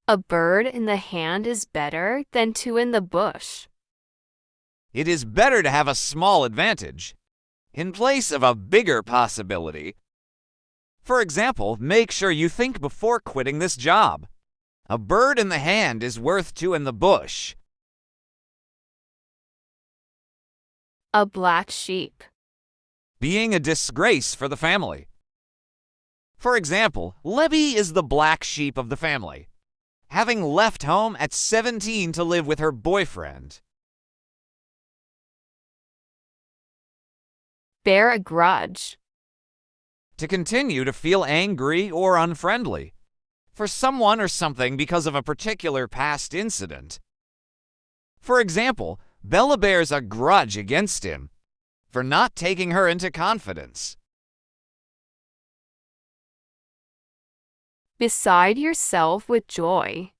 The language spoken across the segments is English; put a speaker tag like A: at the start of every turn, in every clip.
A: A bird in the hand is better than two in the bush.
B: It is better to have a small advantage in place of a bigger possibility. For example, make sure you think before quitting this job. A bird in the hand is worth two in the bush.
A: A black sheep.
B: Being a disgrace for the family. For example, Libby is the black sheep of the family, having left home at 17 to live with her boyfriend.
A: Bear a grudge.
B: To continue to feel angry or unfriendly for someone or something because of a particular past incident. For example, Bella bears a grudge against him for not taking her into confidence.
A: Beside yourself with joy.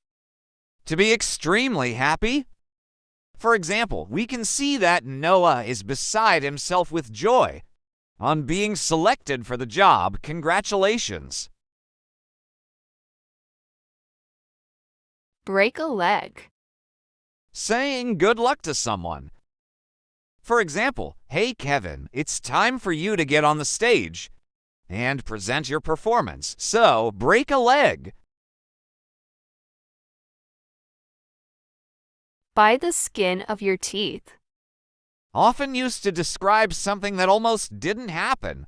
B: To be extremely happy. For example, we can see that Noah is beside himself with joy on being selected for the job. Congratulations.
A: Break a leg.
B: Saying good luck to someone. For example, hey Kevin, it's time for you to get on the stage and present your performance, so break a leg.
A: By the skin of your teeth.
B: Often used to describe something that almost didn't happen.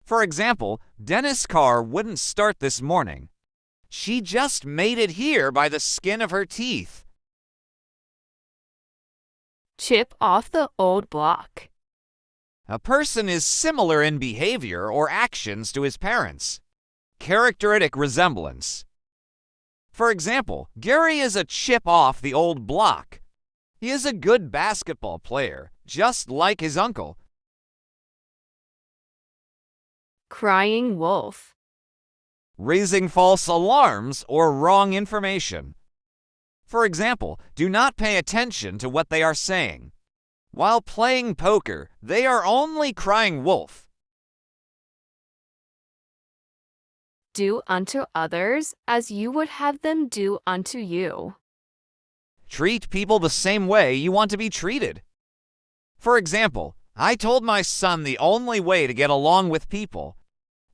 B: For example, Dennis' car wouldn't start this morning. She just made it here by the skin of her teeth.
A: Chip off the old block.
B: A person is similar in behavior or actions to his parents. Characteristic resemblance. For example, Gary is a chip off the old block. He is a good basketball player, just like his uncle.
A: Crying wolf.
B: Raising false alarms or wrong information. For example, do not pay attention to what they are saying. While playing poker, they are only crying wolf.
A: Do unto others as you would have them do unto you.
B: Treat people the same way you want to be treated. For example, I told my son the only way to get along with people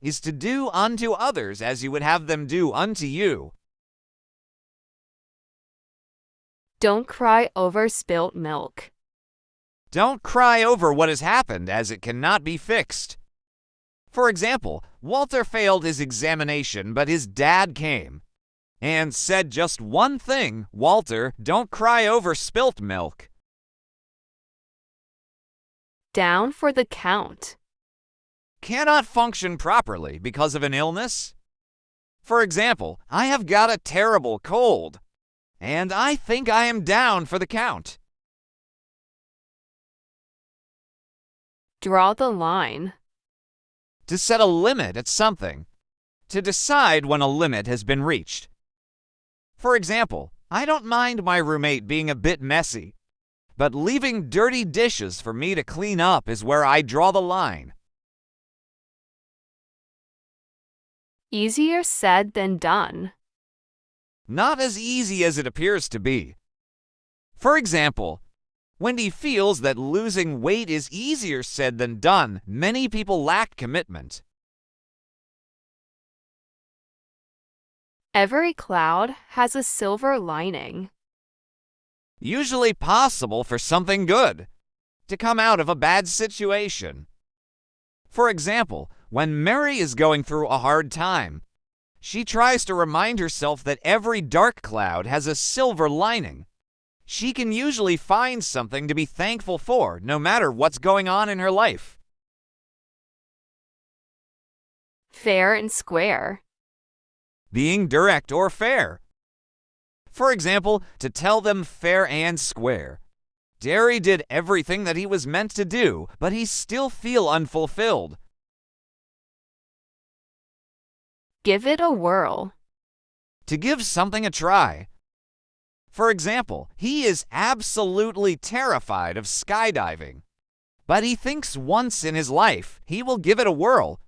B: is to do unto others as you would have them do unto you.
A: Don't cry over spilt milk.
B: Don't cry over what has happened as it cannot be fixed. For example, Walter failed his examination, but his dad came and said just one thing, Walter, don't cry over spilt milk.
A: Down for the count.
B: Cannot function properly because of an illness. For example, I have got a terrible cold, and I think I am down for the count.
A: Draw the line.
B: To set a limit at something. To decide when a limit has been reached. For example, I don't mind my roommate being a bit messy, but leaving dirty dishes for me to clean up is where I draw the line.
A: Easier said than done.
B: Not as easy as it appears to be. For example, Wendy feels that losing weight is easier said than done. Many people lack commitment.
A: Every cloud has a silver lining.
B: Usually possible for something good to come out of a bad situation. For example, when Mary is going through a hard time, she tries to remind herself that every dark cloud has a silver lining. She can usually find something to be thankful for, no matter what's going on in her life.
A: Fair and square.
B: Being direct or fair. For example, to tell them fair and square. Derry did everything that he was meant to do, but he still feel unfulfilled.
A: Give it a whirl.
B: To give something a try. For example, he is absolutely terrified of skydiving, but he thinks once in his life he will give it a whirl.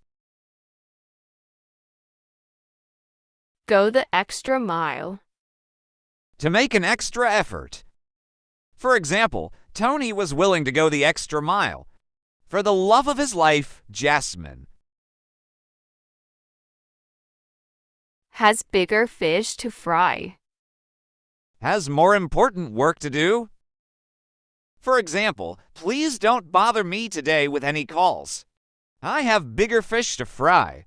A: Go the extra mile.
B: To make an extra effort. For example, Tony was willing to go the extra mile for the love of his life, Jasmine.
A: Has bigger fish to fry.
B: Has more important work to do. For example, please don't bother me today with any calls. I have bigger fish to fry.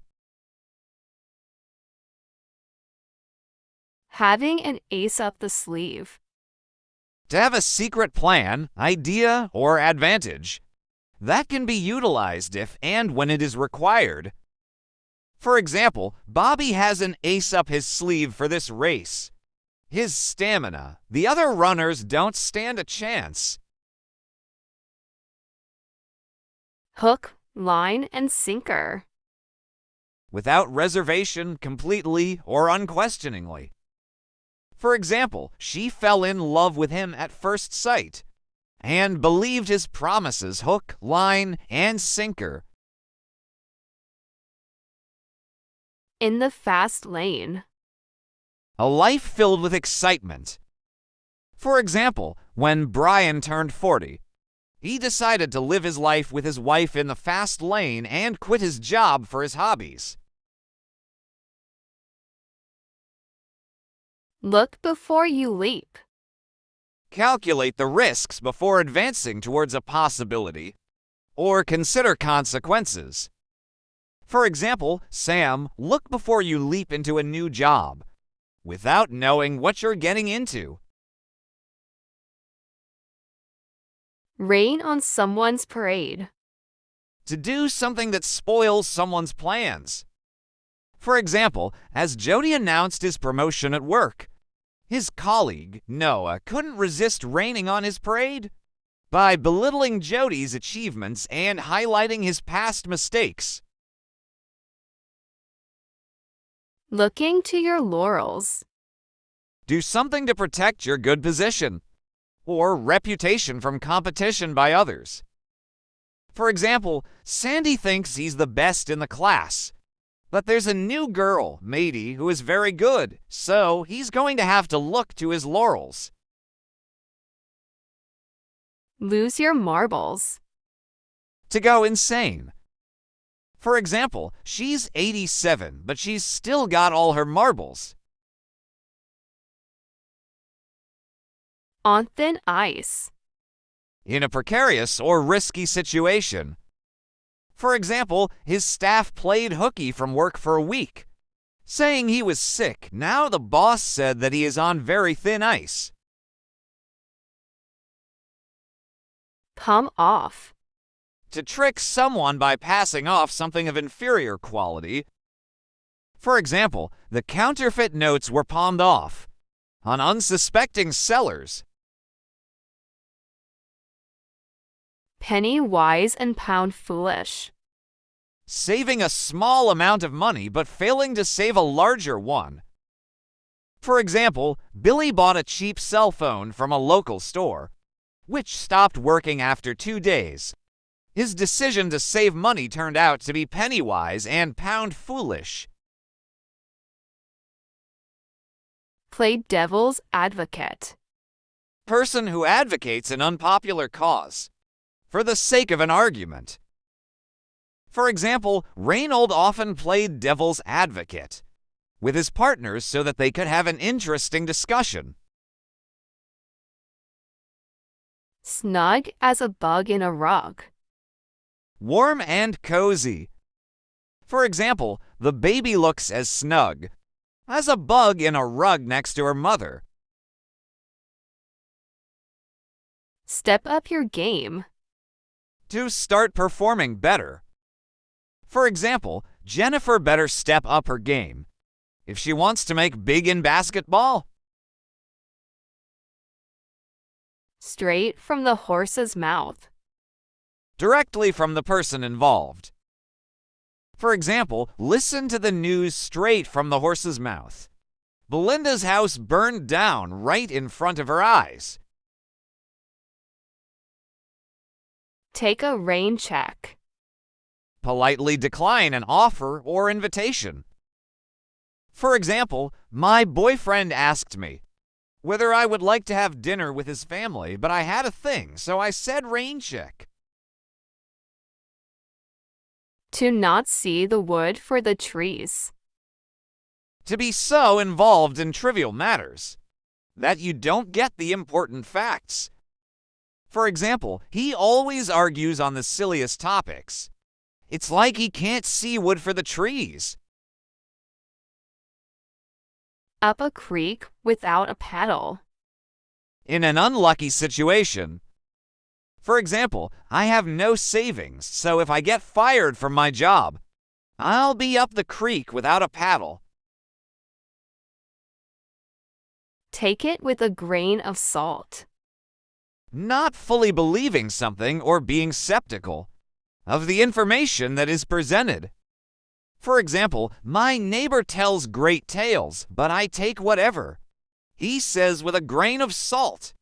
A: Having an ace up the sleeve.
B: To have a secret plan, idea, or advantage that can be utilized if and when it is required. For example, Bobby has an ace up his sleeve for this race. His stamina. The other runners don't stand a chance.
A: Hook, line, and sinker.
B: Without reservation, completely, or unquestioningly. For example, she fell in love with him at first sight and believed his promises, hook, line, and sinker.
A: In the fast lane.
B: A life filled with excitement. For example, when Brian turned 40, he decided to live his life with his wife in the fast lane and quit his job for his hobbies.
A: Look before you leap.
B: Calculate the risks before advancing towards a possibility, or consider consequences. For example, Sam, look before you leap into a new job, without knowing what you're getting into.
A: Rain on someone's parade.
B: To do something that spoils someone's plans. For example, as Jody announced his promotion at work, his colleague, Noah, couldn't resist raining on his parade by belittling Jody's achievements and highlighting his past mistakes.
A: Looking to your laurels.
B: Do something to protect your good position or reputation from competition by others. For example, Sandy thinks he's the best in the class, but there's a new girl, Mady, who is very good, so he's going to have to look to his laurels.
A: Lose your marbles.
B: To go insane. For example, she's 87, but she's still got all her marbles.
A: On thin ice.
B: In a precarious or risky situation. For example, his staff played hooky from work for a week, saying he was sick. Now the boss said that he is on very thin ice.
A: Come off.
B: To trick someone by passing off something of inferior quality. For example, the counterfeit notes were palmed off on unsuspecting sellers.
A: Penny wise and pound foolish.
B: Saving a small amount of money but failing to save a larger one. For example, Billy bought a cheap cell phone from a local store, which stopped working after 2 days. His decision to save money turned out to be penny wise and pound foolish.
A: Play devil's advocate.
B: Person who advocates an unpopular cause for the sake of an argument. For example, Reynold often played devil's advocate with his partners so that they could have an interesting discussion.
A: Snug as a bug in a rug.
B: Warm and cozy. For example, the baby looks as snug as a bug in a rug next to her mother.
A: Step up your game.
B: To start performing better. For example, Jennifer better step up her game if she wants to make big in basketball.
A: Straight from the horse's mouth.
B: Directly from the person involved. For example, listen to the news straight from the horse's mouth. Belinda's house burned down right in front of her eyes.
A: Take a rain check.
B: Politely decline an offer or invitation. For example, my boyfriend asked me whether I would like to have dinner with his family, but I had a thing, so I said rain check.
A: To not see the wood for the trees.
B: To be so involved in trivial matters that you don't get the important facts. For example, he always argues on the silliest topics. It's like he can't see wood for the trees.
A: Up a creek without a paddle.
B: In an unlucky situation, for example, I have no savings, so if I get fired from my job, I'll be up the creek without a paddle.
A: Take it with a grain of salt.
B: Not fully believing something or being skeptical of the information that is presented. For example, my neighbor tells great tales, but I take whatever he says with a grain of salt.